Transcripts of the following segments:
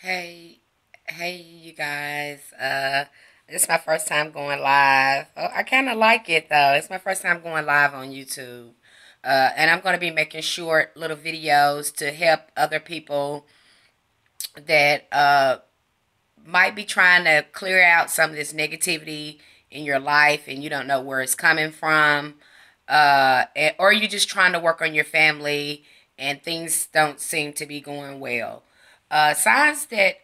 Hey, hey, you guys. This is my first time going live. Oh, I kind of like it though. It's my first time going live on YouTube. And I'm going to be making short little videos to help other people that might be trying to clear out some of this negativity in your life and you don't know where it's coming from. Or you're just trying to work on your family and things don't seem to be going well. Signs that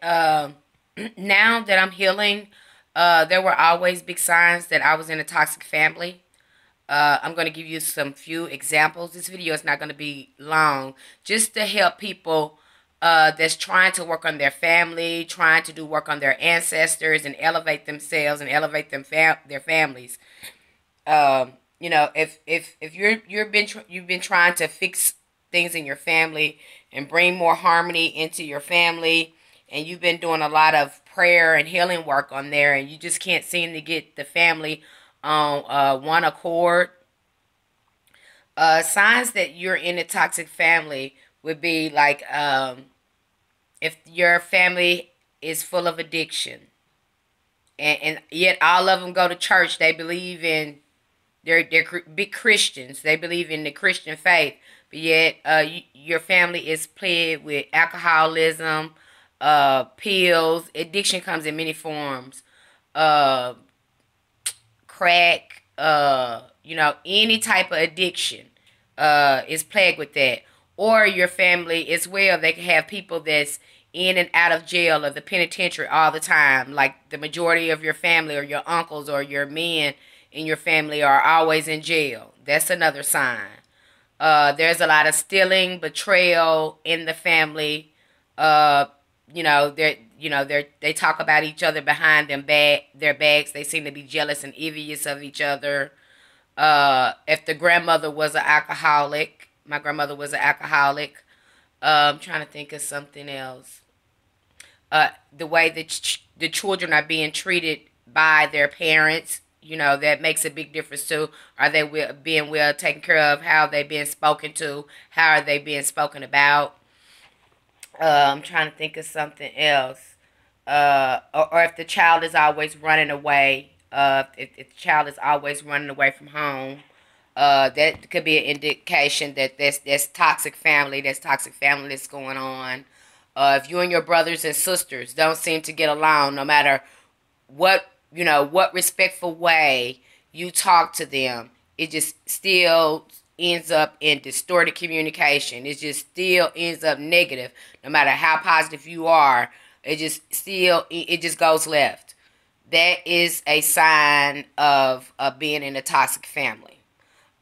now that I'm healing, there were always big signs that I was in a toxic family. I'm going to give you some few examples. This video is not going to be long, just to help people that's trying to work on their family, trying to do work on their ancestors, and elevate themselves and elevate their families. If you've been trying to fix things in your family and bring more harmony into your family, and you've been doing a lot of prayer and healing work on there, and you just can't seem to get the family on one accord. Signs that you're in a toxic family would be like if your family is full of addiction, and yet all of them go to church. They believe in they're big Christians. They believe in the Christian faith, but yet your family is plagued with alcoholism, pills. Addiction comes in many forms. Uh, Crack, any type of addiction is plagued with that. Or your family as well, they can have people that's in and out of jail or the penitentiary all the time. Like the majority of your family or your uncles or your men in your family are always in jail. That's another sign. There's a lot of stealing, betrayal in the family. Uh, they talk about each other behind their backs. They seem to be jealous and envious of each other. If the grandmother was an alcoholic, my grandmother was an alcoholic. I'm trying to think of something else. The way that the children are being treated by their parents, that makes a big difference too. Are they being well taken care of? How are they being spoken to? How are they being spoken about? I'm trying to think of something else. Or if the child is always running away, if the child is always running away from home, that could be an indication that that's toxic family. That's toxic family that's going on. If you and your brothers and sisters don't seem to get along, no matter what what respectful way you talk to them, it just still ends up in distorted communication. It just still ends up negative. No matter how positive you are, it just goes left. That is a sign of being in a toxic family.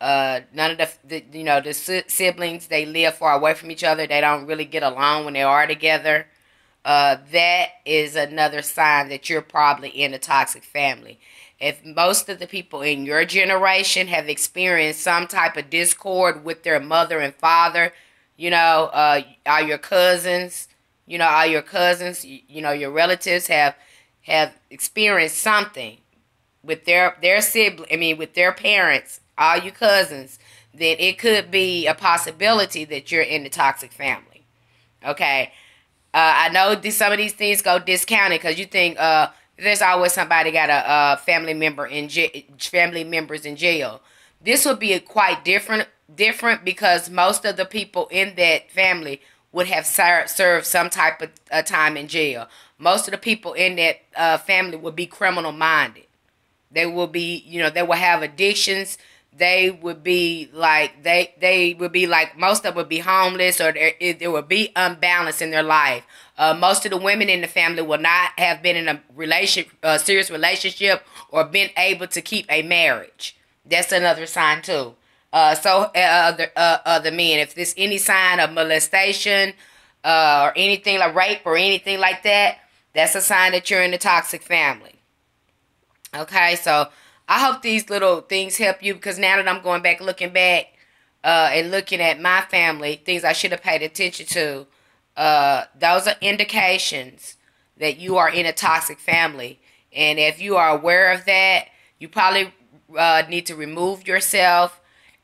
None of the siblings, they live far away from each other. They don't really get along when they are together. That is another sign that you're probably in a toxic family. If most of the people in your generation have experienced some type of discord with their mother and father, are your cousins, your relatives have experienced something with their sibling, with their parents, all your cousins, then it could be a possibility that you're in the toxic family. Okay. I know some of these things go discounted because you think there's always somebody got a family members in jail. This would be quite different because most of the people in that family would have served some type of time in jail. Most of the people in that family would be criminal minded. They will be, they will have addictions. They would be like they would be like, most of them would be homeless, or there would be unbalance in their life. Most of the women in the family will not have been in a serious relationship or been able to keep a marriage. That's another sign too. The men, if there's any sign of molestation or anything like rape or anything like that, that's a sign that you're in a toxic family. Okay, so I hope these little things help you, because now that I'm going back, looking back, and looking at my family, things I should have paid attention to, those are indications that you are in a toxic family. And if you are aware of that, you probably need to remove yourself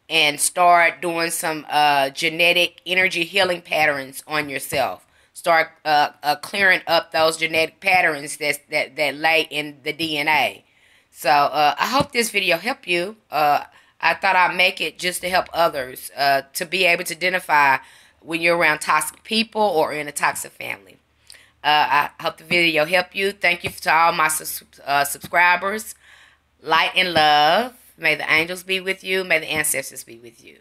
and start doing some genetic energy healing patterns on yourself start clearing up those genetic patterns that lay in the DNA. So I hope this video helped you. I thought I'd make it just to help others to be able to identify when you're around toxic people or in a toxic family. I hope the video helped you. Thank you to all my subscribers. Light and love. May the angels be with you. May the ancestors be with you.